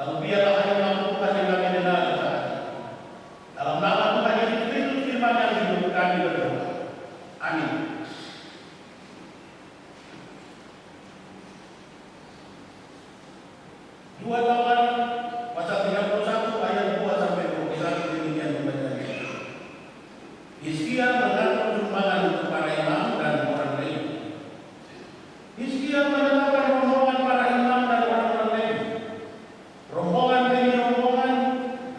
Lalu biarlah hanya melakukan yang kami dengar saat ini. Dalam nama Tuhan Yesus Kristus firman yang hidup kami berdoa. Amin. Dua Lawan pasal 31 ayat 2 sampai 21 demikian membacanya. Hizkia mengatur sumbangan untuk para imam dan orang Lewi. Hizkia mendengarkan rombongan para imam dan orang-orang Lewi. Rombongan demi rombongan,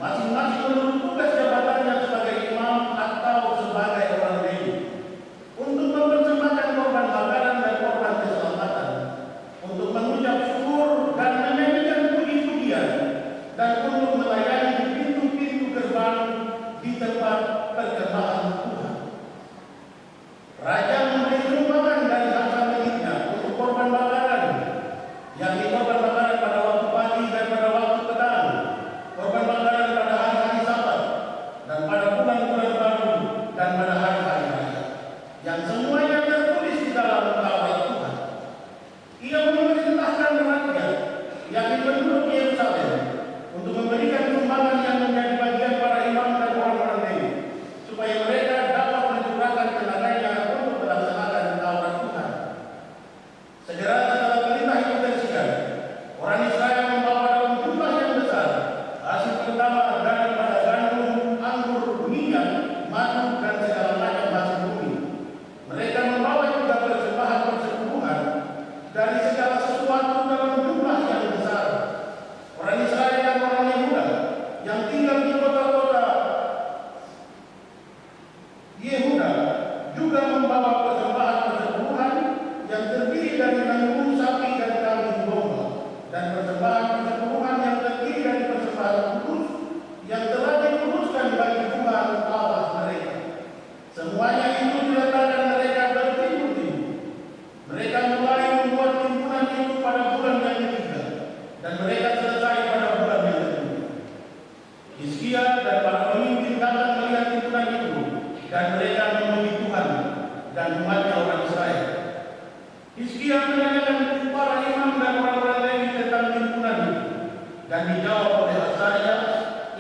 masing-masing menurut tugas jabatannya sebagai imam atau sebagai orang Lewi, untuk mempersembahkan korban bakaran dan korban keselamatan, untuk mengucap syukur dan menyanyikan puji-pujian, dan untuk melayani di pintu-pintu gerbang di tempat perkemahan Tuhan. Raja memberi sumbangan dari harta miliknya untuk korban bakaran, yakni korban bakaran pada waktu pagi dan pada waktu petang, korban bakaran pada hari-hari Sabat, dan pada bulan-bulan baru, dan pada hari-hari raya, yang semuanya tertulis di dalam Taurat Tuhan. Ia memerintahkan rakyat, yakni penduduk Yerusalem, untuk memberikan sumbangan yang menjadi bagian para imam dan orang-orang Lewi, supaya mereka dapat mencurahkan tenaganya untuk melaksanakan Taurat Tuhan. Segera setelah perintah itu tersiar, orang Israel membawa dalam jumlah yang besar hasil pertama daripada gandum, anggur, minyak, madu, dan segala macam hasil bumi. Mereka membawa juga persembahan persepuluhan dari segala sesuatu dalam jumlah yang besar. Orang Israel dan orang Yehuda yang tinggal di kota-kota Yehuda juga membawa persembahan persepuluhan yang terdiri dari lembu, sapi, dan kambing domba, dan persembahan persepuluhan yang terdiri dari persembahan kudus yang telah dikuduskan bagi Tuhan Allah mereka. Semuanya itu diletakkan mereka bertimbu-timbu. Mereka mulai membuat timbunan itu pada bulan yang ketiga, dan mereka selesai pada bulan yang kedua. Hizkia dan para pemimpin datang melihat timbunan itu, dan mereka memuji Tuhan dan umatnya orang Israel. Hizkia menanyakan para imam dan orang-orang Lewi tentang timbunan itu, dan dijawab oleh Asaria,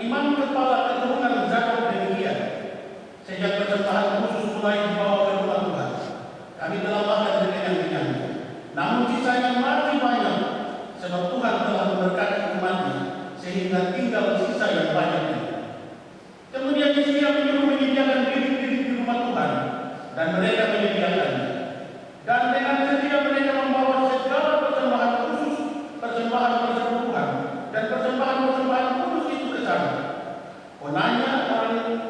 imam kepala keturunan Zakor, demikian: sejak persembahan khusus mulai dibawa ke rumah Tuhan, kami telah makan berkenyang-kenyang. Namun sisanya masih banyak, sebab Tuhan telah memberkati umatnya, sehingga tinggal sisa yang banyak ini. Kemudian Hizkia menyuruh menyediakan bilik-bilik di rumah Tuhan, dan mereka menyediakannya. Dan dengan setia mereka membawa segala persembahan khusus, persembahan persepuluhan, dan persembahan-persembahan kudus itu ke sana. Konanya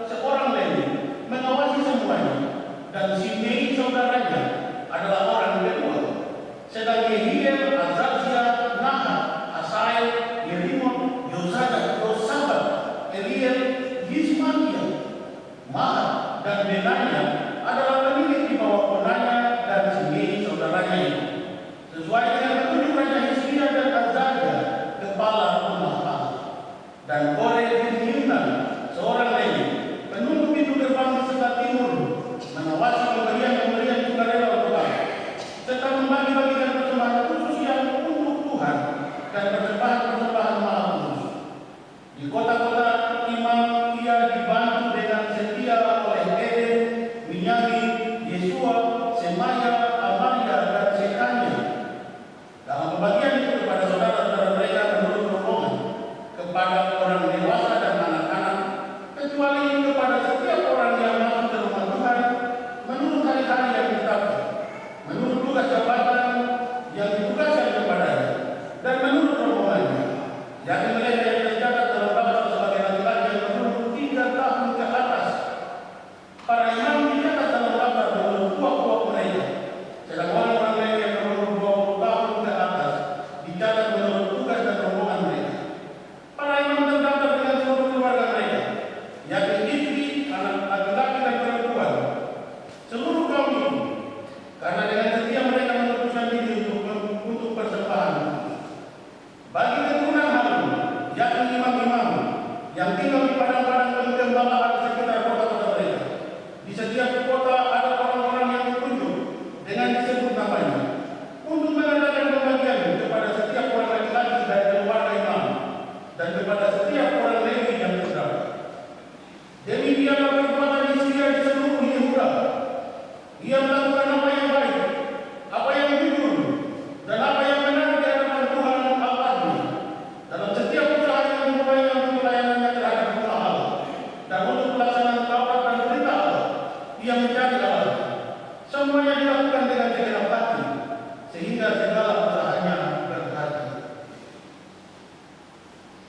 seorang Lewi mengawasi semuanya, dan Simei saudaranya adalah orang kedua. Sedang Yehiel, Azazia, Nahat, Asael, Yerimot, Yosada,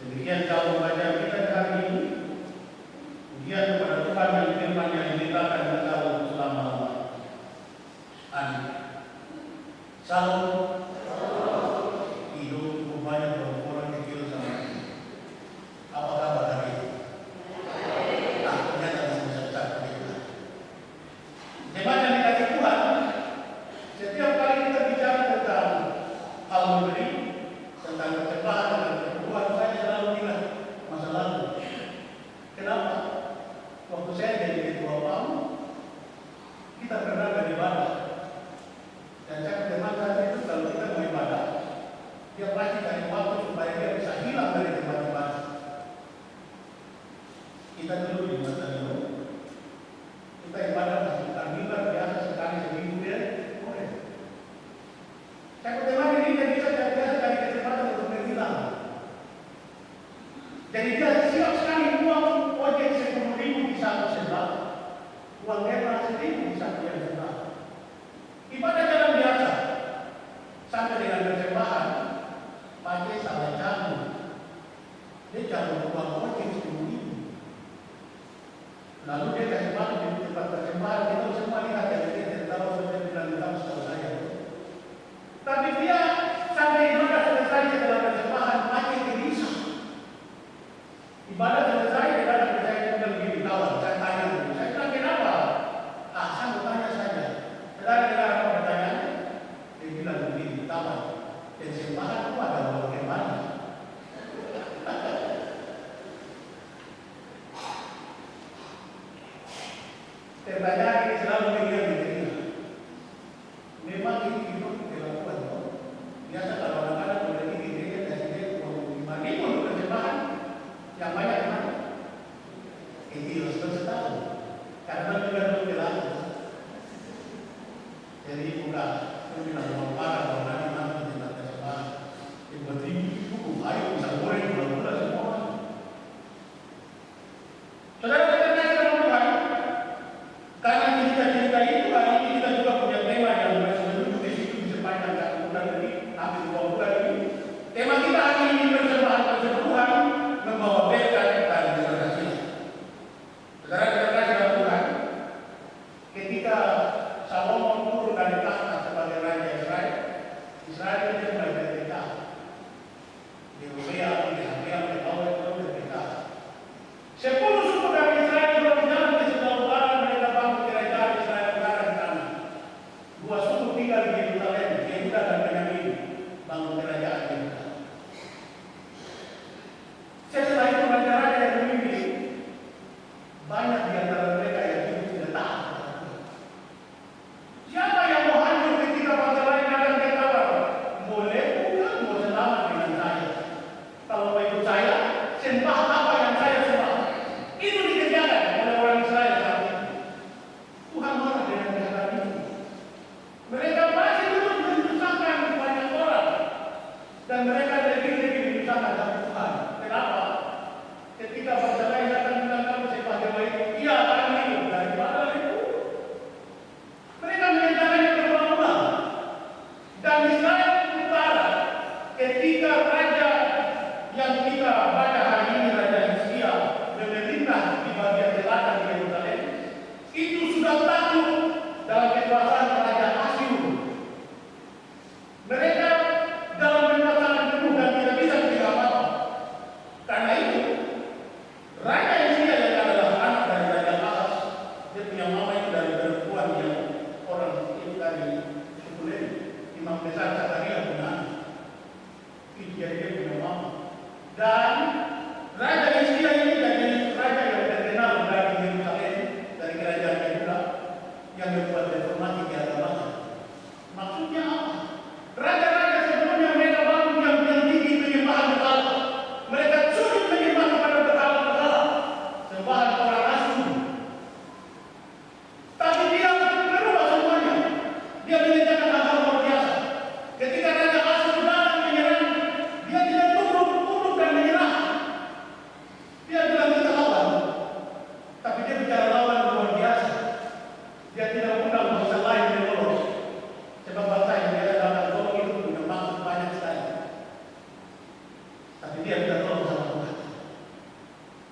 Demikian kalau membaca kita hari ini, ujian kepada Tuhan yang firman yang diberitakan kita selama-lamanya. Amin. Salam. Hidup cukup banyak orang kecil sama ini. Apa kabar hari ini? Ternyata masih besar kita. Jemaat yang dikasih Tuhan, setiap kali kita bicara tentang hal memberi, tentang persembahan dan perbuatan, saya selalu ingat masa lalu. Kenapa? Waktu saya jadi ketua PAM, kita pernah beribadah. Dan saya berteman saat itu kalau kita mau ibadah, dia pasti cari waktu supaya dia bisa hilang dari tempat ibadah. Kita dulu di Matanio, kita ibadah masih bukan mimbar biasa sekali seminggu dia boleh. Saya berteman ini dia bisa biasa cari kesempatan untuk menghilang. Jadi dia siap sekali uang ojek 10.000 di satu sebelah, uang merah 1.000 di satu yang sebelah. Ibadah jalan biasa, sampai dengan persembahan, pakai salah jamu. Dia jamu uang ojek 10.000. Lalu dia kasih makan di tempat persembahan, kita semua lihat yang dia tahu sudah bilang tahu setahu saya. Tapi dia sampai ibadah selesai setelah persembahan, pakai gelisah. Ibadah selesai, dia datang ke saya dan bilang begini, kawan, saya tanya dulu, saya bilang kenapa?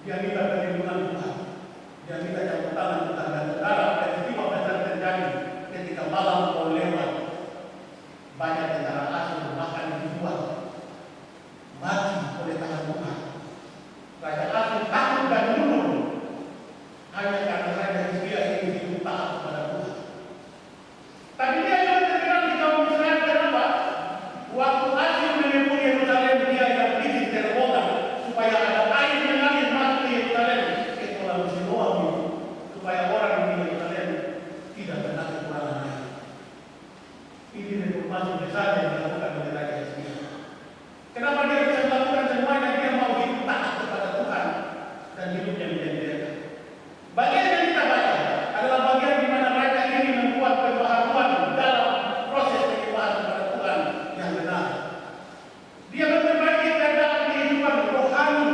Dia minta perlindungan Tuhan, dia minta campur tangan Tuhan, dan saudara, peristiwa besar terjadi ketika malam mau lewat. Banyak tentara asing bahkan dijual, mati oleh tangan Tuhan. Raja asing takut dan mundur hanya karena Raja Hizkia ini hidup taat kepada Tuhan. Tapi dia juga terkenal di kaum Israel. Kenapa? Waktu asing menyebut Yerusalem, dia yang bikin terowongan supaya ada air mengalir masuk ke Yerusalem, ke kolam Siloam itu, supaya orang di Yerusalem tidak pernah kekurangan air. Ini reformasi besar yang dilakukan oleh Raja Hizkia. Kenapa dia bisa melakukan semuanya? Dia mau hidup taat kepada Tuhan dan hidupnya menjadi berkah. Bagian yang kita baca adalah bagian di mana Raja ini membuat pembaharuan dalam proses penyembahan kepada Tuhan yang benar. Dia memperbaiki keadaan kehidupan rohani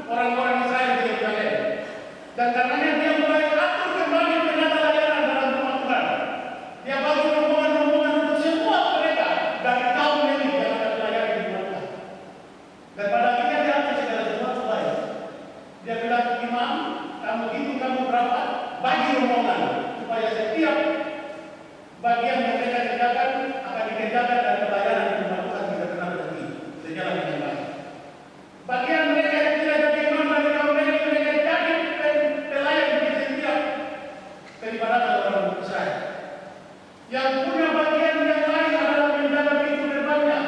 orang-orang Israel di Yerusalem, dan karenanya dia mulai atur kembali penata layanan dalam rumah Tuhan. Dia bagi rombongan-rombongan untuk semua mereka dari kaum Lewi yang akan melayani di rumah Tuhan. Dan pada akhirnya dia akan segala sesuatu baik. Dia bilang, imam, kamu hitung kamu berapa? Bagi rombongan supaya setiap bagian yang mereka kerjakan akan dikerjakan dan pelayanan di rumah Tuhan tidak pernah berhenti sejalan dengan baik. Bagian mereka yang tidak jadi imam dari kaum Lewi, mereka jadi pelayan di setiap peribadatan orang Israel. Yang punya bagian yang lain adalah menjaga pintu gerbangnya,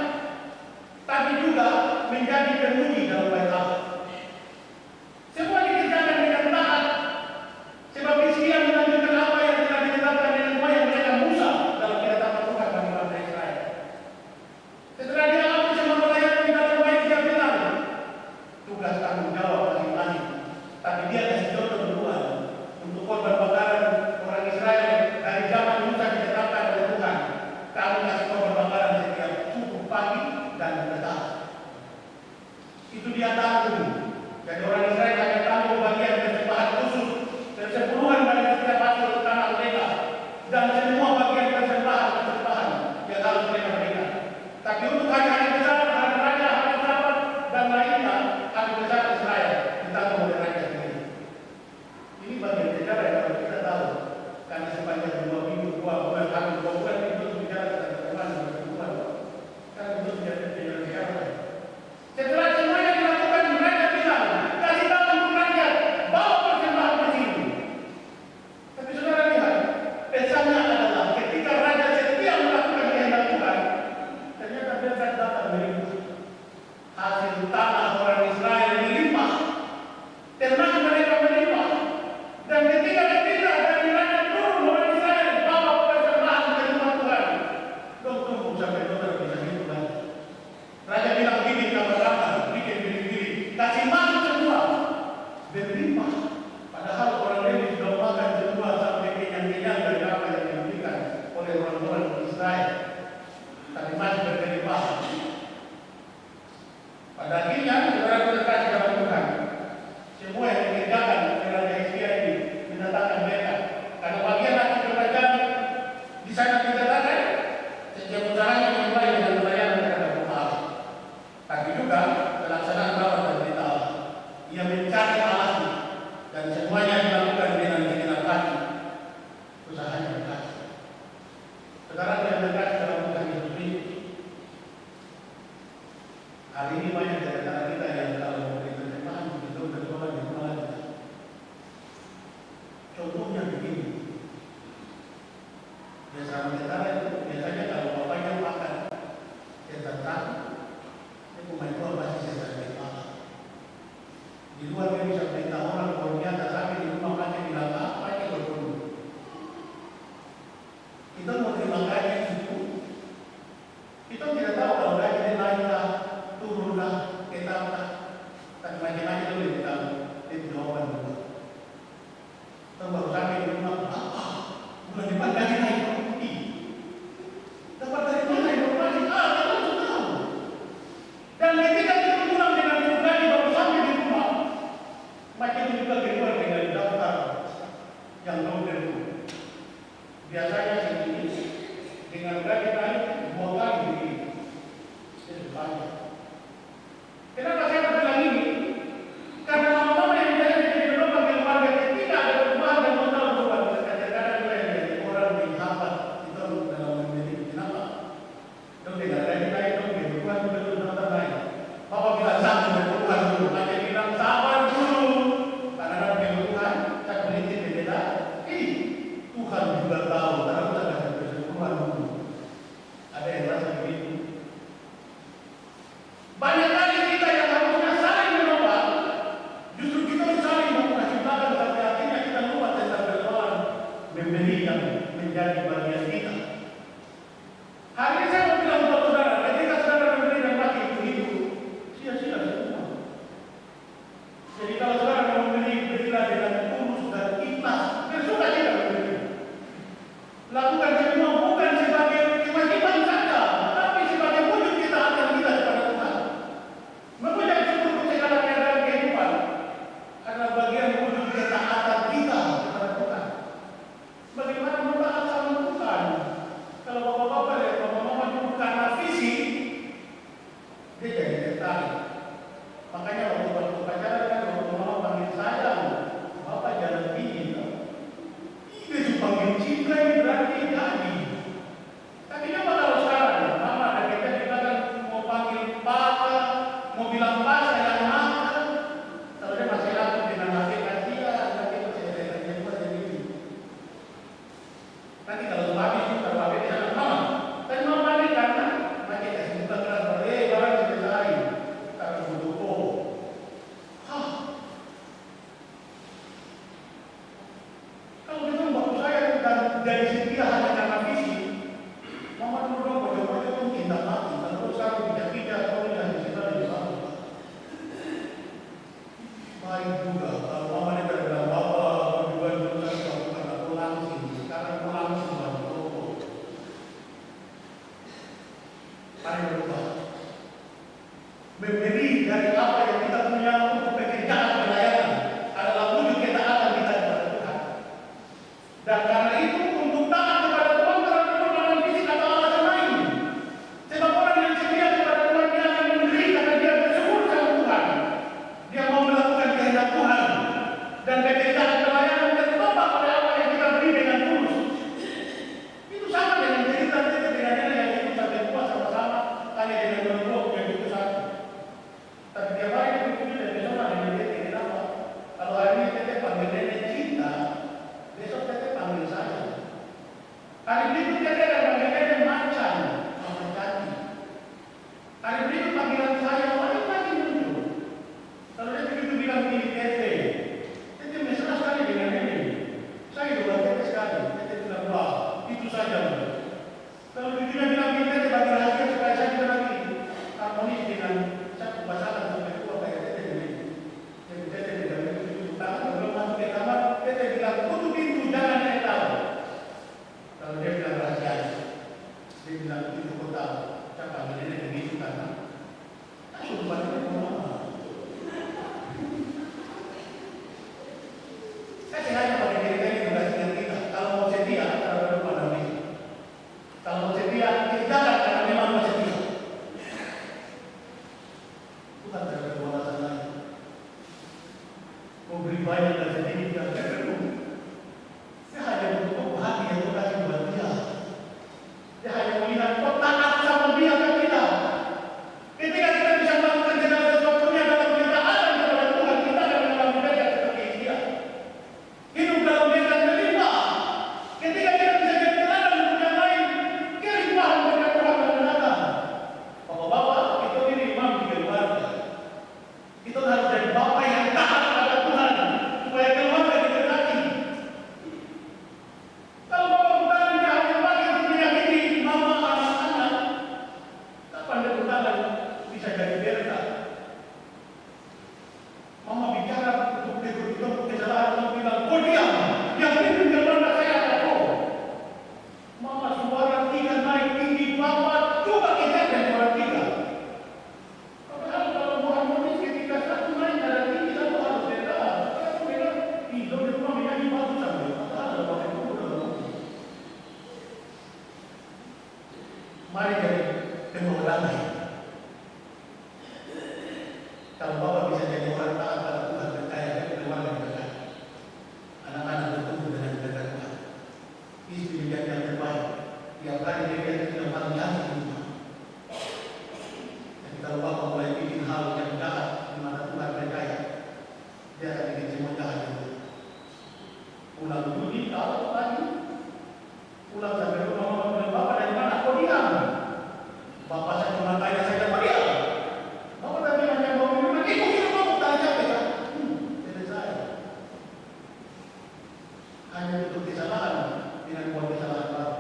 tapi juga menjadi penghuni dalam bait Allah. Semua dikerjakan dengan taat, sebab Hizkia melanjutkan apa yang telah ditetapkan nenek moyang mereka Musa dalam ketetapan Tuhan bagi bangsa Israel. Setelah dia hapus semua pelayanan di dalam bait, dia bilang, tugas tanggung jawab masing-masing. Tapi dia kasih contoh duluan untuk korban bakaran orang Israel dari zaman Musa ditetapkan oleh Tuhan. Kamu kasih korban bakaran setiap subuh, pagi, dan petang. Itu dia tanggung. Jadi orang Israel akan tanggung bagian persembahan khusus, persepuluhan dari setiap hasil tanah mereka, dan semua bagian persembahan yang harus mereka berikan. Tapi untuk hari-hari besar, hari raya, hari Sabat, dan lainnya, hari besar Israel ditanggung oleh raja sendiri. Ini bagian sejarah yang harus kita tahu, karena sepanjang 2 minggu, 2 bulan, hampir 2 bulan itu bicara tentang Tuhan dan Tuhan. Karena itu menjadi sejarah. Setelah semuanya dilakukan, mereka bilang, kasih tahu untuk rakyat, bawa persembahan ke sini. Tapi saudara lihat, pesannya adalah ketika raja setia melakukan kehendak Tuhan, ternyata berkat datang dari Tuhan. Hasil tanah orang Israel melimpah, ternak mereka melimpah, dan ketika ketika dari raja turun orang Israel bawa persembahan ke rumah Tuhan, dong tunggu sampai saudara bisa hidup lagi. Raja bilang, bikin kamar-kamar, bikin bilik-bilik, kasih masuk semua, berlimpah. Padahal orang Lewi sudah makan semua sampai kenyang-kenyang dari apa yang diberikan oleh orang-orang Israel. Tapi masih berlimpah. Pada akhirnya, saudara terkasih dalam Tuhan, semua yang dikerjakan oleh Raja Hizkia ini mendatangkan mereka. Karena bagian akhir kerajaan di sana dikatakan, setiap usahanya dimulai dengan pelayanan terhadap rumah Allah. Tapi juga pelaksanaan rawat dan berita Allah. Ia mencari Allahnya, dan semuanya dilakukan dengan segenap hati. Usahanya berkati. Saudara yang berkati dalam Tuhan Yesus Kristus, hari ini banyak dari antara kita yang kalau memberi persembahan begitu berdoa di rumah kita. Contohnya begini, biasa tentara itu biasanya kalau bapaknya makan tentang itu main pasti saya beritahu. Di luar dia bisa beritahu orang kalau dia tak sampai di rumah pakai bilang apa aja berburu. Kita mau terima gaji itu, kita tidak tahu kalau gaji naiklah, turunlah, ketaplah, tapi macam-macam itu kita tahu. Itu jawaban dulu. Kita baru sampai di rumah, apa? Bulan depan gaji naik berapa? Dapat dari mana informasi? Kita langsung tahu. Dan ketika kita pulang dengan pribadi baru sampai di rumah, makin Baik juga kalau mama ini bilang bapak berdua dulu saya karena pulang sini, sekarang pulang semua toko. Mari berubah. Memberi dari apa yang kita punya untuk pekerjaan pelayanan adalah wujud ketaatan kita kepada Tuhan. Dan karena itu untuk taat kepada Tuhan terhadap perbuatan fisik atau alasan lain. Sebab orang yang setia kepada Tuhan dia akan memberi karena dia bersyukur sama Tuhan. Dia mau melakukan kehendak Tuhan dan pekerjaan pelayanan tertopang oleh apa yang kita beri dengan tulus. Itu sama dengan cerita kita dengan nenek yang hidup sampai tua sama-sama hanya dengan menurut yang itu satu. Tapi tiap hari itu dan besok ada yang dia kenapa? Kalau hari ini kita panggil nenek cinta, besok kita panggil saya. Hari berikutnya kita akan panggil nenek macan, mama cantik. Hari berikut panggilan saya lagi muncul. Kalau dia begitu bilang begini tete, tete mesra sekali dengan nenek. Saya juga tete sekali, tete bilang wah itu saja. Kalau dia bilang begini tete bagi rahasia supaya saya bisa lagi harmonis dengan satu pasangan sampai tua kayak tete ini. Jadi tete bilang itu tangan belum masuk ke kamar, tete bilang tutup pintu jangan nenek tahu. Kalau dia bilang rahasia, dia bilang itu kau tahu. Saya panggil nenek begitu karena aku lupa nenek mau apa. Saya sengaja pakai diri saya juga dengan kita. Kalau mau setia, kalau berdoa Nabi. Kalau mau setia, kerjakan karena memang mau setia. Bukan karena dua alasan lain. Mau beri banyak dan sedikit yang saya perlu. Saya hanya butuh hati yang Tuhan kasih buat dia. Dia hanya melihat kok taat sama dia kan tidak. Ketika kita bisa melakukan segala sesuatunya dalam ketaatan kepada Tuhan, kita akan mengalami berkat seperti dia. Hidup dalam berkat melimpah. Ketika kita bisa jadi teladan untuk yang lain, kelimpahan berkat Tuhan akan datang. Bapak-bapak, kita ini imam di keluarga. Kita harus jadi bapak yang taat kepada Tuhan supaya keluarga diberkati. Kalau bapak bukan dia hanya pakai untuk menyakiti mama anak-anak, kapan dia bukan bisa jadi berkat? Mama bicara untuk tegur kita untuk kesalahan, mama bilang, kau diam, yang pimpin keluarga saya ada kau. Mama suara tiga naik tinggi, papa coba kejarkan suara tiga. Padahal kalau mau harmonis ketika satu naik ada tinggi, satu harus beda. Saya bilang, hidup di rumah menyanyi bagus sampai. Padahal ada pakai dulu dalam rumah. Mari jadi pembawa damai. Kalau bapak bisa jadi orang taat pada Tuhan, percaya keluarga berkat. Anak-anak bertumbuh dengan berkat Tuhan. Istri menjadi yang terbaik. Tiap kali dia tidak paling cantik di rumah. Jadi kalau bapak mulai bikin hal yang jahat di mana Tuhan percaya, dia akan bikin semua jahat juga. Pulang judi, tahu lagi. Pulang sampai rumah mama bilang, bapak dari mana? Kau diam. Bapak saya cuma tanya saja, kau diam. Bapak tadi hanya mau bilang, ikut hidup kamu, tanya apa? Jadi saya hanya untuk kesalahan dengan buat kesalahan baru.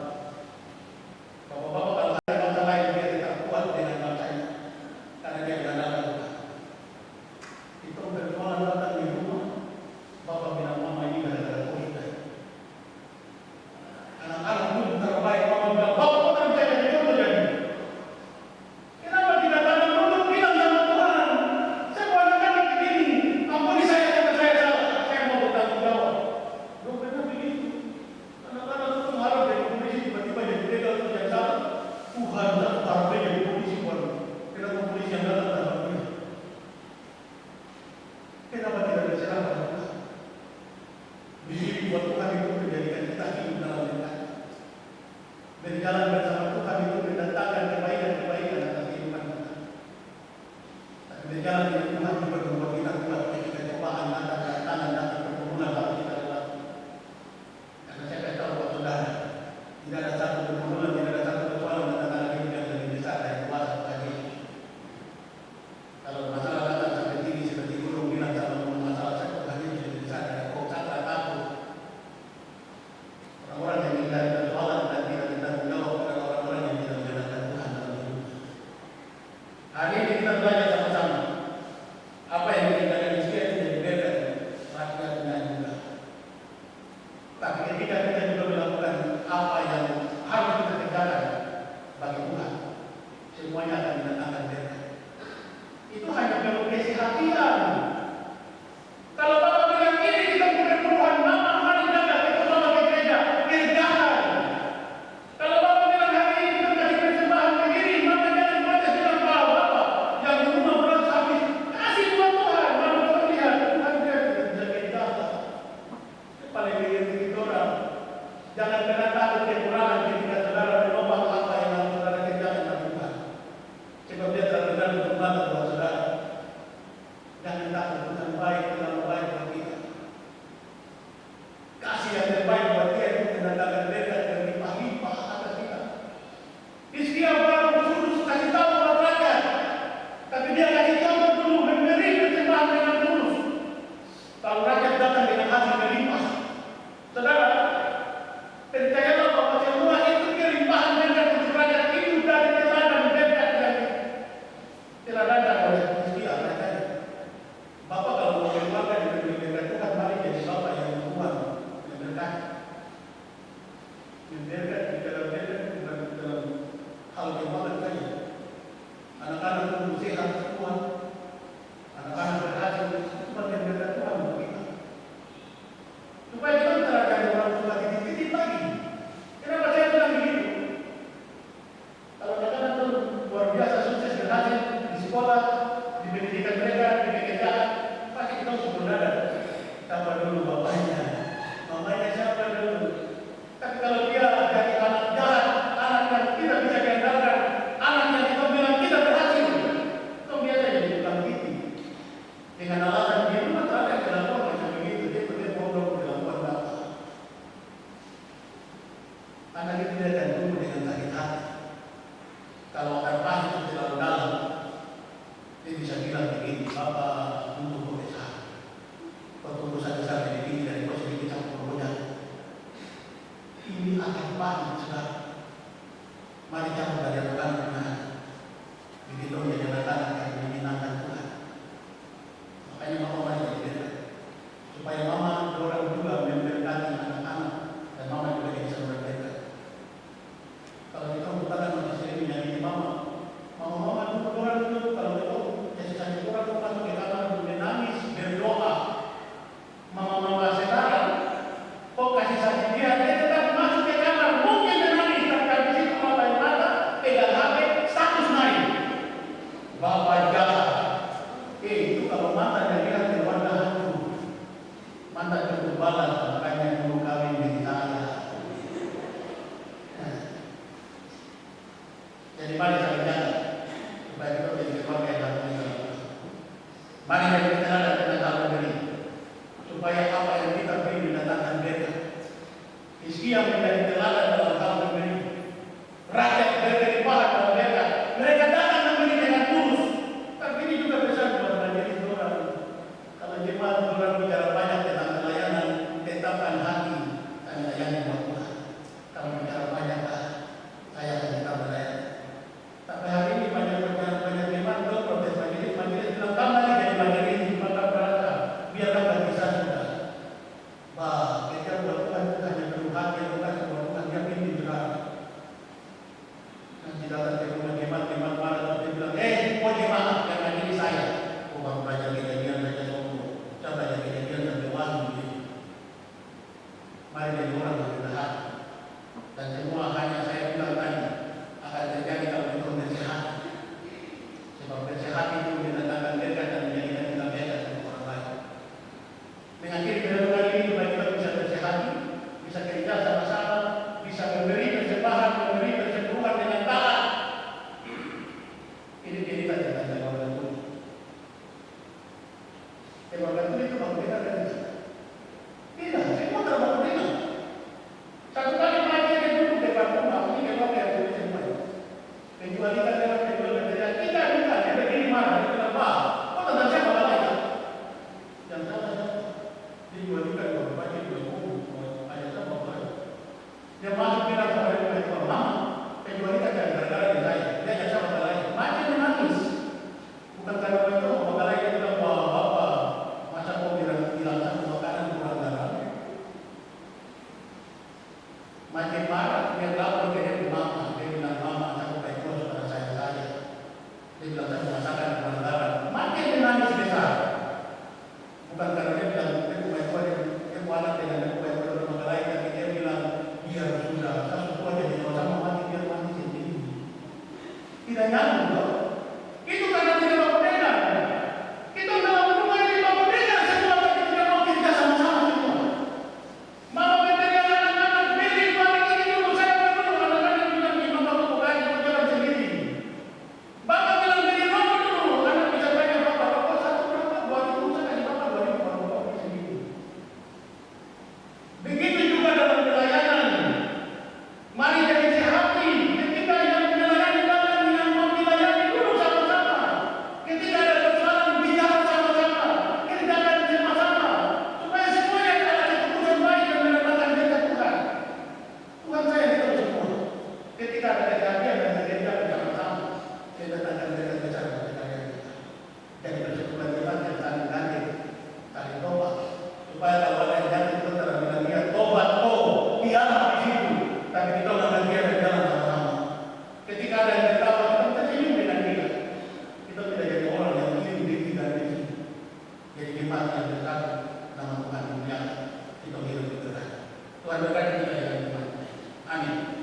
Bapak-bapak kalau ada bangsa lain dia tetap kuat dengan bangsanya karena dia berandalkan Tuhan. Itu perjuangan datang di rumah. Bapak bilang mama ini gara-gara kau sudah. Anak-anak pun terbaik. Mama bilang bapak kau tak bisa jadi contoh jadi. Kenapa tidak tanam dulu bilang sama Tuhan? Saya mau anak-anak begini. Ampuni saya karena saya salah. Saya mau bertanggung jawab. Belum pernah begitu. Anak-anak itu harus jadi polisi tiba-tiba jadi legal untuk yang salah. Tuhan satu harusnya jadi polisi baru. Kenapa polisi yang datang dalam dia? Kenapa Jangan takut dengan baik, terlalu baik buat kita. Kasih yang terbaik buat dia itu mendatangkan berkat dan limpah-limpah atas kita. Hizkia baru suruh kasih tahu buat rakyat, tapi dia kasih contoh dulu memberi persembahan dengan tulus. Kalau rakyat datang dengan hasil berlimpah, saudara, percayalah bahwa semua itu kelimpahan berkat untuk rakyat itu dari teladan berkat yang teladan oleh Hizkia. Bapak kalau mau keluarga diberi berkat Tuhan, mari jadi bapak yang membuat berkat. Berkat di dalam berkat bukan dalam hal keuangan saja. Anak-anak tumbuh sehat semua, anak-anak berhasil, semua yang berkat Tuhan buat kita. Supaya kita menerangkan orang tua titik-titik lagi. Kenapa saya bilang begitu? Kalau anak-anak itu luar biasa sukses berhasil di sekolah, di pendidikan mereka, di pekerjaan, pasti kita sebenarnya siapa dulu bapaknya, mamanya siapa dulu. Tapi kalau dia jadi anak jahat, anak yang tidak bisa diandalkan, anak yang kita bilang tidak berhasil, itu biasa jadi tukang titik. Dengan alasan di rumah tak ada kelakuan macam begitu, dia betul bodoh kelakuan bapak. Anak itu dia akan tumbuh dengan sakit hati. Kalau akan pahit itu terlalu dalam, dia bisa bilang begini, Bapak untuk besar. Kau tunggu saja sampai begini dari kau sedikit campur banyak. Ini akan pahit sekali. Mari campur dari anak-anak Tuhan. Begitu menjadi anak-anak yang menyenangkan Tuhan. Makanya mama mari jadi berkat. Supaya mama orang juga memberkati anak-anak dan mama juga jadi seorang berkat. Kalau kita bukan masih sering menyakiti mama dulu orang itu kalau itu kasih sakit orang itu masuk ke kamar menangis berdoa. Mama sekarang kok kasih sakit dia tetap masuk ke kamar mungkin menangis tapi habis itu mama yang mata pegang HP status naik. Bapak jahat. Itu kalau mantan yang lihat keluarga hancur. Mantan cukup balas makanya dulu kawin dengan saya. Jadi mari saling jaga supaya kita menjadi keluarga yang harmonis. Mari kita ada tentang hal memberi supaya apa yang kita beri mendatangkan berkat. Hizkia menjadi teladan dalam hal memberi. Rakyat berlimpahan dalam berkat. Mereka datang memberi dengan tulus. Tapi ini juga besar buat majelis orang. Kalau jemaat orang bicara banyak tentang pelayanan, tetapkan hati dan melayani buat Tuhan. Kalau bicara banyak, saya akan tetap melayani. Tapi hari ini banyak jemaat itu protes majelis bilang kembali jadi majelis di mata berasa biarlah bagi saya sudah. Bah, kita buat Tuhan itu hanya perlu hati yang bukan buat Tuhan yang ini benar. Nanti datang ke rumah jemaat marah dia bilang, kok jemaat yang majelis saya? Kok baru belajar kejadian saja sombong. Saya belajar kejadian sampai wangi. Mari jadi orang yang benar. Dan semua hanya saya bilang tadi akan terjadi kalau kita bersehat. Sebab bersehat itu mendatangkan berkat dan menjadikan kita berkat untuk orang lain. Mengakhiri renungan ini supaya kita bisa bersehat, bisa kerja sama-sama, bisa memberi persembahan, memberi persembuhan dengan taat. Ini cerita tentang keluarga itu. Keluarga itu baru dengar dari kita. Tidak, semua terbaru dengar. Satu kali mati dia duduk depan rumah, ini keluarga yang boleh semua. Kecualikan lewat kedua berbeda, kita bukan, dia begini marah, dia bilang, Pak, kok tentang siapa balainya? Yang salah, dijualikan kalau baca dua ngomong, ayat sama balai. Dia masuk bilang sama dia, Mama, kecualikan jangan gara-gara di saya, dia ajak sama balai, mati menangis. Bukan karena itu, balai dia bilang, wah Bapak, masa kau bilang satu makanan kurang garam? Tuhan yang bersatu, nama Tuhan dimuliakan, kita hidup kita. Tuhan berkati kita yang Tuhan. Amin.